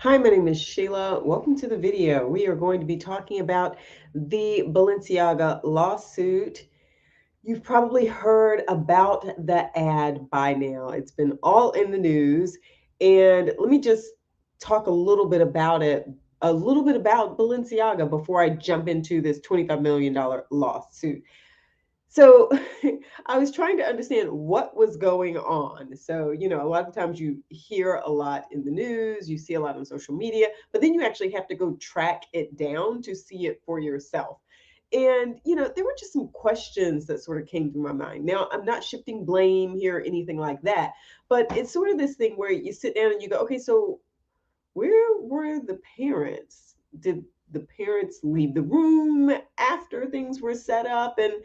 Hi, my name is Sheila. Welcome to the video. We are going to be talking about the Balenciaga lawsuit. You've probably heard about the ad by now. It's been all in the news. And let me just talk a little bit about it, a little bit about Balenciaga before I jump into this $25 million lawsuit. So I was trying to understand what was going on. So, a lot of times you hear a lot in the news, you see a lot on social media, but then you actually have to go track it down to see it for yourself. And, there were just some questions that sort of came through my mind. Now, I'm not shifting blame here or anything like that, but it's sort of this thing where you sit down and you go, okay, so where were the parents? Did the parents leave the room after things were set up? And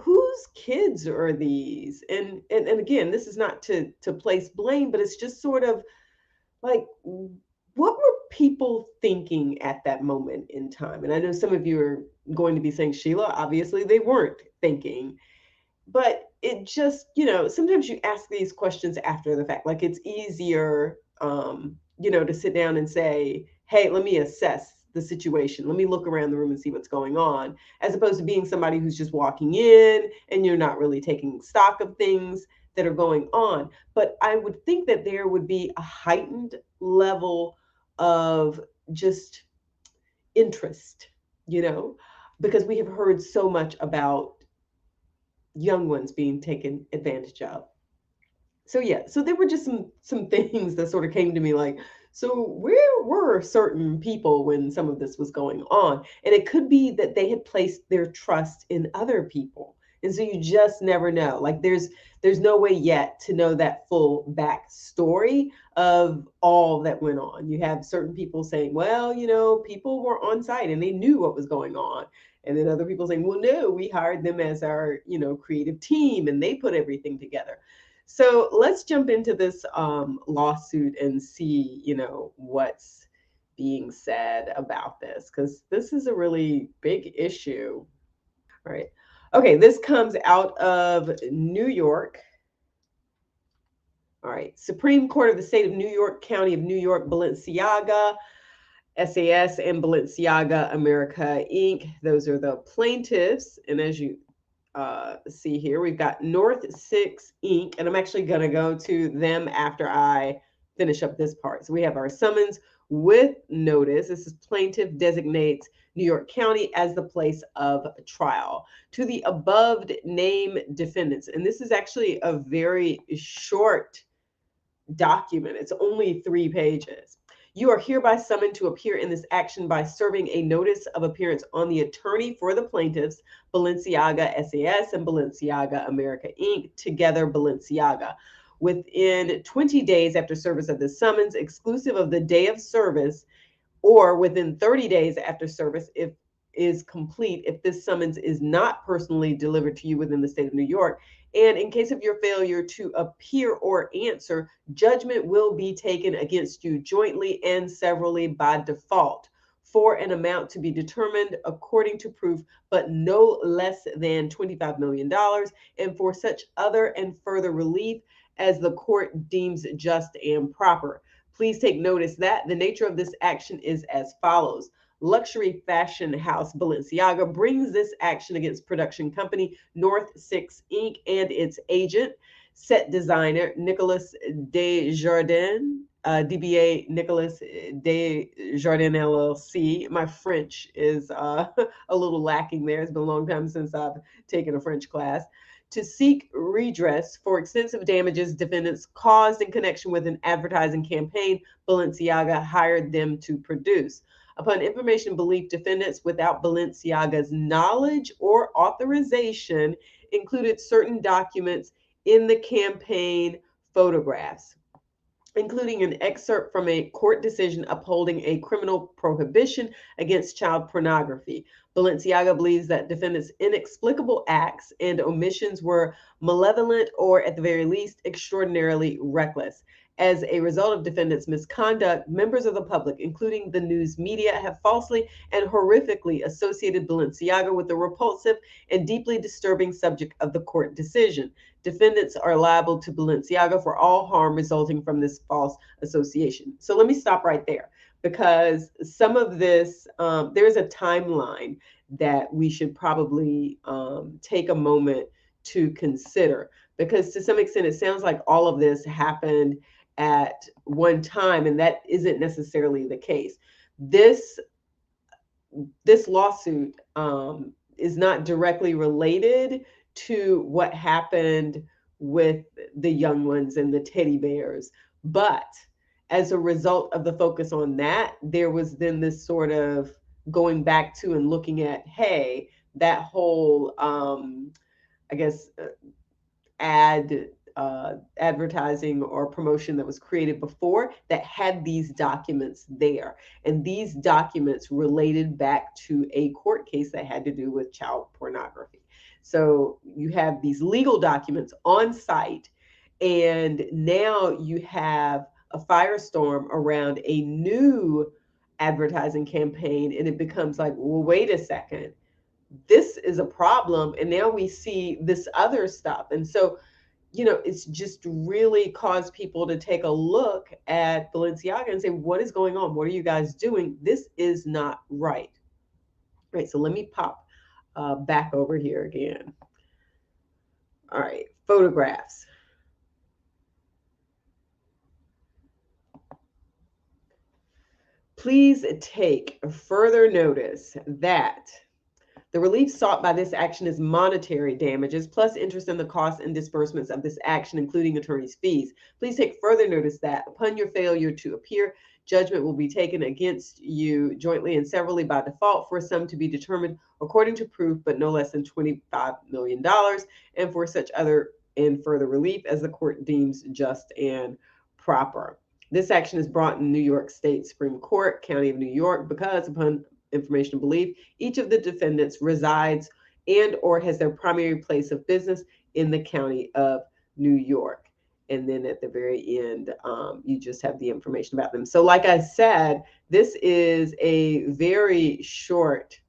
whose kids are these? And again, this is not to place blame, but it's just sort of like, what were people thinking at that moment in time? And I know some of you are going to be saying, Sheila, obviously they weren't thinking. But it just, sometimes you ask these questions after the fact. Like, it's easier, to sit down and say, hey, let me assess the situation. Let me look around the room and see what's going on, as opposed to being somebody who's just walking in and you're not really taking stock of things that are going on. But I would think that there would be a heightened level of just interest, you know, because we have heard so much about young ones being taken advantage of. So yeah, so there were just some things that sort of came to me like, so where were certain people when some of this was going on? And it could be that they had placed their trust in other people. And so you just never know. Like there's no way yet to know that full backstory of all that went on. You have certain people saying, well, people were on site and they knew what was going on. And then other people saying, well, no, we hired them as our, creative team and they put everything together. So let's jump into this lawsuit and see, what's being said about this, because this is a really big issue. All right. Okay, this comes out of New York. All right. Supreme Court of the State of New York, County of New York, Balenciaga, SAS, and Balenciaga America Inc. Those are the plaintiffs. And as you see here, we've got North 6 Inc. And I'm actually going to go to them after I finish up this part. So we have our summons with notice. This is plaintiff designates New York County as the place of trial to the above named defendants. And this is actually a very short document. It's only 3 pages. You are hereby summoned to appear in this action by serving a notice of appearance on the attorney for the plaintiffs, Balenciaga SAS and Balenciaga America Inc., together Balenciaga. Within 20 days after service of the summons, exclusive of the day of service, or within 30 days after service, if is complete, if this summons is not personally delivered to you within the state of New York. And in case of your failure to appear or answer, judgment will be taken against you jointly and severally by default for an amount to be determined according to proof, but no less than $25 million, and for such other and further relief as the court deems just and proper. Please take notice that the nature of this action is as follows. Luxury fashion house Balenciaga brings this action against production company North 6 Inc. and its agent, set designer Nicolas Desjardins, DBA Nicolas Desjardins LLC. My French is a little lacking there. It's been a long time since I've taken a French class. To seek redress for extensive damages defendants caused in connection with an advertising campaign Balenciaga hired them to produce. Upon information belief, defendants without Balenciaga's knowledge or authorization included certain documents in the campaign photographs, including an excerpt from a court decision upholding a criminal prohibition against child pornography. Balenciaga believes that defendants' inexplicable acts and omissions were malevolent or, at the very least, extraordinarily reckless. As a result of defendants' misconduct, members of the public, including the news media, have falsely and horrifically associated Balenciaga with the repulsive and deeply disturbing subject of the court decision. Defendants are liable to Balenciaga for all harm resulting from this false association. So let me stop right there, because some of this, there's a timeline that we should probably take a moment to consider, because to some extent it sounds like all of this happened at one time, and that isn't necessarily the case. This lawsuit is not directly related to what happened with the young ones and the teddy bears, but as a result of the focus on that, there was then this sort of going back to and looking at, hey, that whole I guess advertising or promotion that was created before that had these documents there, and these documents related back to a court case that had to do with child pornography. So you have these legal documents on site, and now you have a firestorm around a new advertising campaign, and it becomes like, well, wait a second, this is a problem, and now we see this other stuff. And so, it's just really caused people to take a look at Balenciaga and say, what is going on? What are you guys doing? This is not right. Right. So let me pop back over here again. All right. Photographs. Please take further notice that the relief sought by this action is monetary damages, plus interest in the costs and disbursements of this action, including attorney's fees. Please take further notice that upon your failure to appear, judgment will be taken against you jointly and severally by default for a sum to be determined according to proof, but no less than $25 million, and for such other and further relief as the court deems just and proper. This action is brought in New York State Supreme Court, County of New York, because upon information and belief, each of the defendants resides and or has their primary place of business in the County of New York. And then at the very end, you just have the information about them. So like I said, this is a very short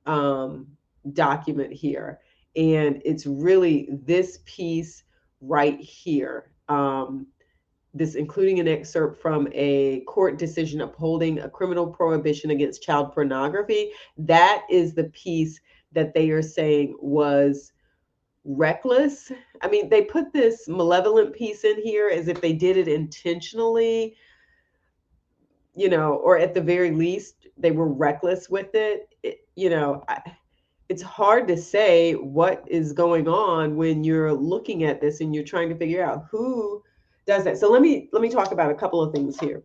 document here. And it's really this piece right here. This including an excerpt from a court decision upholding a criminal prohibition against child pornography. That is the piece that they are saying was reckless. I mean, they put this malevolent piece in here as if they did it intentionally, or at the very least, they were reckless with it. It's hard to say what is going on when you're looking at this and you're trying to figure out who does that. So let me talk about a couple of things here.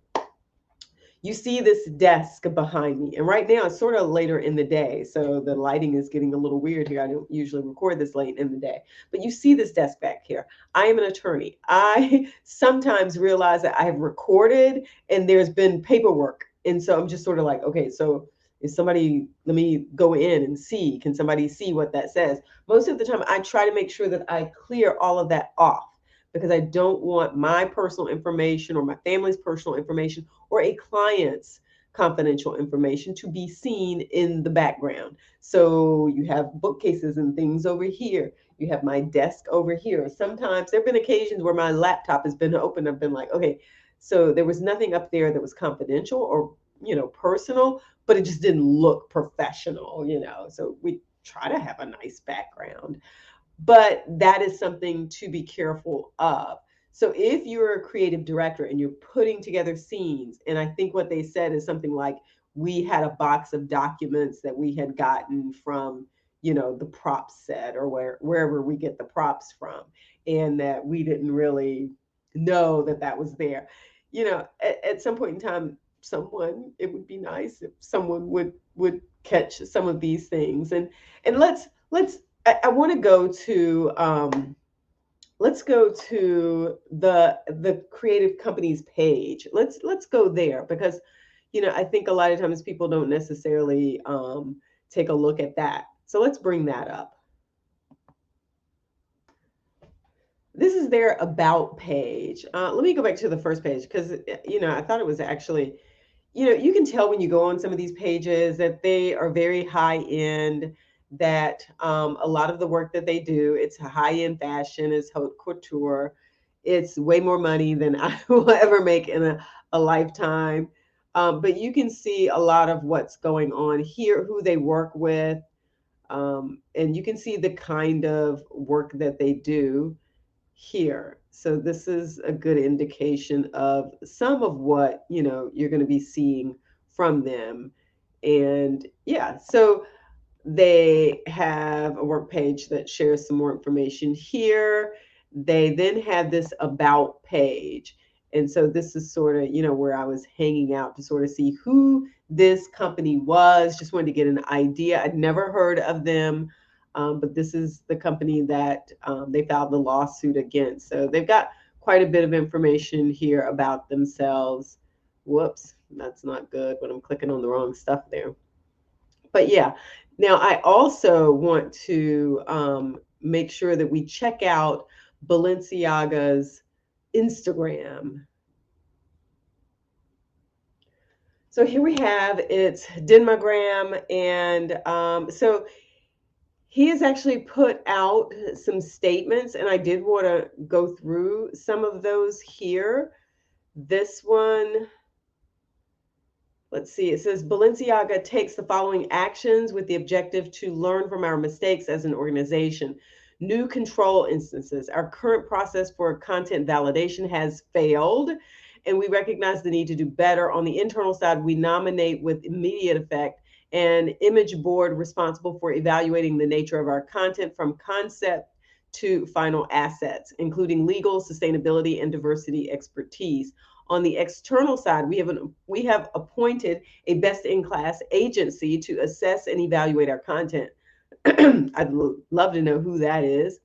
You see this desk behind me, and right now it's sort of later in the day, so the lighting is getting a little weird here. I don't usually record this late in the day, but you see this desk back here. I am an attorney. I sometimes realize that I have recorded and there's been paperwork, and so I'm just sort of like, okay, so if somebody, let me go in and see, can somebody see what that says? Most of the time I try to make sure that I clear all of that off, because I don't want my personal information or my family's personal information or a client's confidential information to be seen in the background. So you have bookcases and things over here. You have my desk over here. Sometimes there have been occasions where my laptop has been open. I've been like, okay, so there was nothing up there that was confidential or, personal, but it just didn't look professional, so we try to have a nice background. But that is something to be careful of. So if you're a creative director and you're putting together scenes, and I think what they said is something like, we had a box of documents that we had gotten from, the prop set or wherever we get the props from, and that we didn't really know that was there. At some point in time, it would be nice if someone would catch some of these things. And let's I want to go to let's go to the creative companies page. Let's go there, because I think a lot of times people don't necessarily take a look at that. So let's bring that up. This is their about page. Let me go back to the first page, because I thought it was actually, you can tell when you go on some of these pages that they are very high end. that a lot of the work that they do, it's high-end fashion, it's haute couture, it's way more money than I will ever make in a lifetime. But you can see a lot of what's going on here, who they work with, and you can see the kind of work that they do here. So this is a good indication of some of what, you're going to be seeing from them. And yeah, so they have a work page that shares some more information here. They then have this about page. And so this is sort of, where I was hanging out to sort of see who this company was. Just wanted to get an idea. I'd never heard of them, but this is the company that they filed the lawsuit against. So they've got quite a bit of information here about themselves. Whoops, that's not good, but I'm clicking on the wrong stuff there. But yeah, now I also want to make sure that we check out Balenciaga's Instagram. So here we have it's Denmagram, and so he has actually put out some statements, and I did want to go through some of those here. This one, let's see, it says Balenciaga takes the following actions with the objective to learn from our mistakes as an organization. New control instances. Our current process for content validation has failed, and we recognize the need to do better. On the internal side, we nominate with immediate effect an image board responsible for evaluating the nature of our content from concept to final assets, including legal, sustainability, and diversity expertise. On the external side, we have appointed a best-in-class agency to assess and evaluate our content. I'd love to know who that is.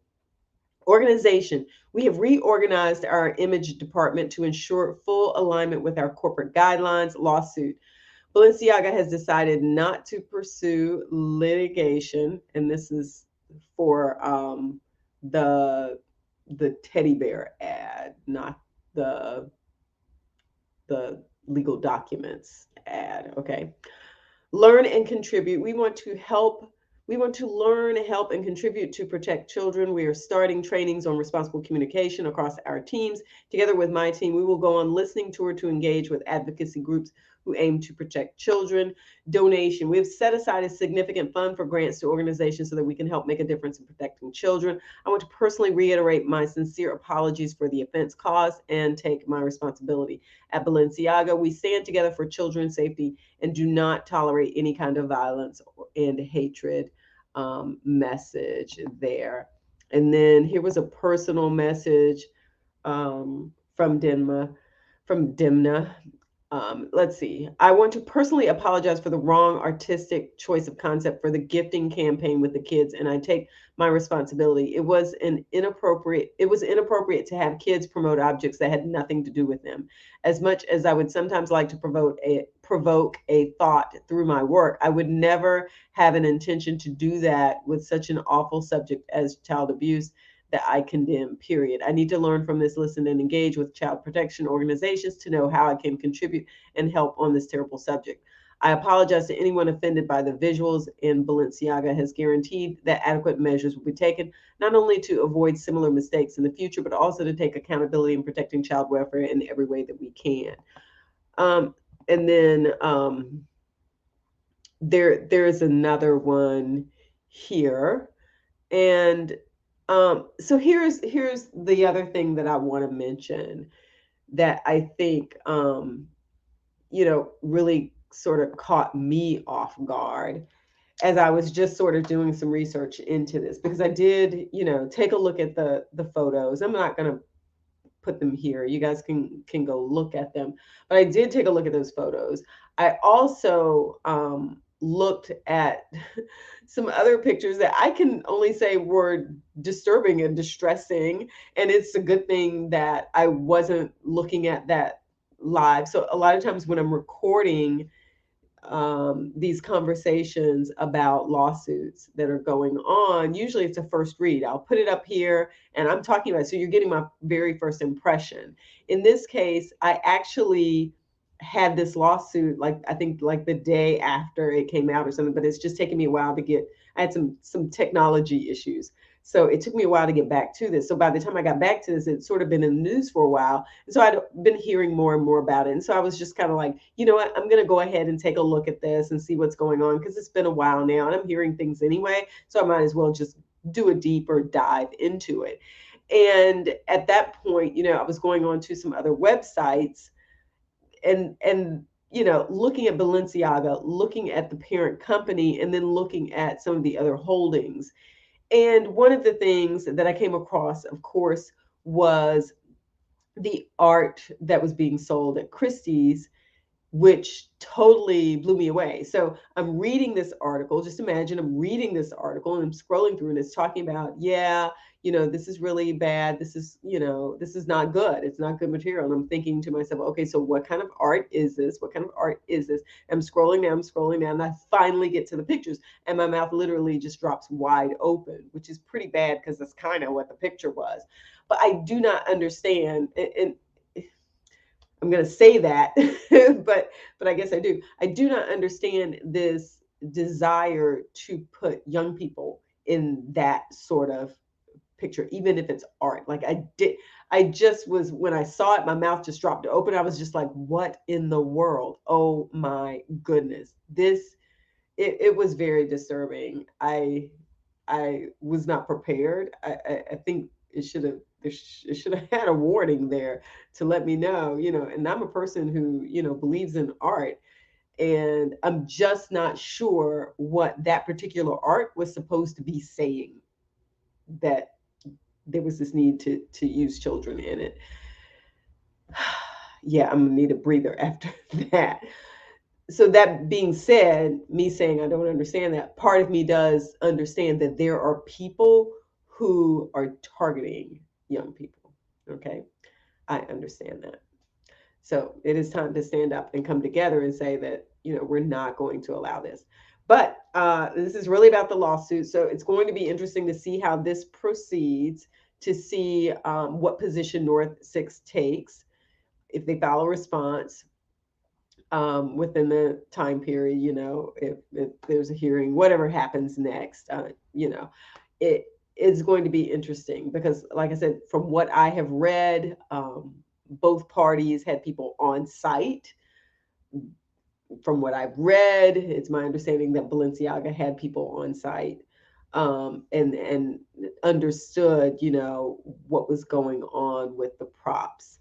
Organization. We have reorganized our image department to ensure full alignment with our corporate guidelines. Lawsuit. Balenciaga has decided not to pursue litigation, and this is for the teddy bear ad, not the legal documents ad. Okay. Learn and contribute. We want to help. We want to learn, help, and contribute to protect children. We are starting trainings on responsible communication across our teams. Together with my team, we will go on listening tour to engage with advocacy groups who aim to protect children. Donation. We have set aside a significant fund for grants to organizations so that we can help make a difference in protecting children. I want to personally reiterate my sincere apologies for the offense caused and take my responsibility. At Balenciaga, we stand together for children's safety and do not tolerate any kind of violence and hatred message there. And then here was a personal message from Dimna. Let's see. I want to personally apologize for the wrong artistic choice of concept for the gifting campaign with the kids, and I take my responsibility. It was inappropriate to have kids promote objects that had nothing to do with them. As much as I would sometimes like to provoke a thought through my work, I would never have an intention to do that with such an awful subject as child abuse that I condemn, period. I need to learn from this, listen, and engage with child protection organizations to know how I can contribute and help on this terrible subject. I apologize to anyone offended by the visuals, and Balenciaga has guaranteed that adequate measures will be taken, not only to avoid similar mistakes in the future, but also to take accountability in protecting child welfare in every way that we can. And then there's another one here. And so here's the other thing that I want to mention that I think really sort of caught me off guard as I was just sort of doing some research into this, because I did, take a look at the photos. I'm not going to put them here. You guys can go look at them. But I did take a look at those photos. I also looked at some other pictures that I can only say were disturbing and distressing. And it's a good thing that I wasn't looking at that live. So a lot of times when I'm recording these conversations about lawsuits that are going on, usually it's a first read. I'll put it up here and I'm talking about it. So you're getting my very first impression. In this case, I actually had this lawsuit, like I think like the day after it came out or something, but it's just taken me a while to get I had some technology issues. So it took me a while to get back to this. So by the time I got back to this, it's sort of been in the news for a while. And so I'd been hearing more and more about it. And so I was just kind of like, you know what, I'm going to go ahead and take a look at this and see what's going on because it's been a while now and I'm hearing things anyway. So I might as well just do a deeper dive into it. And at that point, I was going on to some other websites and looking at Balenciaga, looking at the parent company, and then looking at some of the other holdings. And one of the things that I came across, of course, was the art that was being sold at Christie's, which totally blew me away. So I'm reading this article. Just imagine I'm reading this article and I'm scrolling through and it's talking about, yeah, this is really bad. This is not good. It's not good material. And I'm thinking to myself, okay, so what kind of art is this? What kind of art is this? I'm scrolling down, and I finally get to the pictures and my mouth literally just drops wide open, which is pretty bad because that's kind of what the picture was. But I do not understand. And I'm going to say that, but I guess I do. I do not understand this desire to put young people in that sort of picture, even if it's art. Like I just was, when I saw it, my mouth just dropped open. I was just like, what in the world? Oh my goodness. It was very disturbing. I was not prepared. I think it should have had a warning there to let me know, and I'm a person who, believes in art, and I'm just not sure what that particular art was supposed to be saying, that there was this need to use children in it. Yeah, I'm gonna need a breather after that. So that being said, me saying I don't understand that, part of me does understand that there are people who are targeting young people. Okay, I understand that. So it is time to stand up and come together and say that, we're not going to allow this. But this is really about the lawsuit. So it's going to be interesting to see how this proceeds, to see what position North 6 takes, if they file a response within the time period, if there's a hearing, whatever happens next, it is going to be interesting because, like I said, from what I have read, both parties had people on site. From what I've read, it's my understanding that Balenciaga had people on site, and understood, what was going on with the props.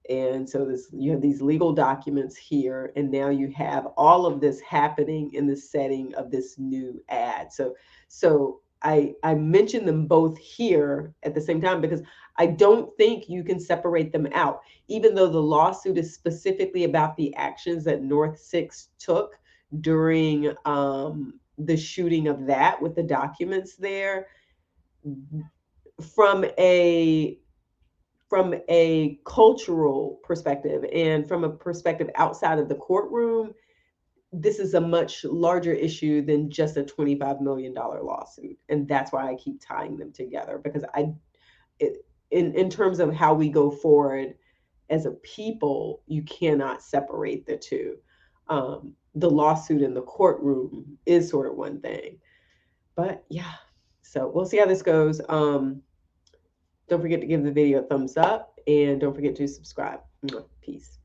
And so you have these legal documents here, and now you have all of this happening in the setting of this new ad. So I mention them both here at the same time because I don't think you can separate them out, even though the lawsuit is specifically about the actions that North 6 took during the shooting of that, with the documents there. From a cultural perspective and from a perspective outside of the courtroom, this is a much larger issue than just a $25 million lawsuit. And that's why I keep tying them together, because in terms of how we go forward as a people, you cannot separate the two. The lawsuit in the courtroom is sort of one thing. But yeah, so we'll see how this goes. Don't forget to give the video a thumbs up and don't forget to subscribe. Peace.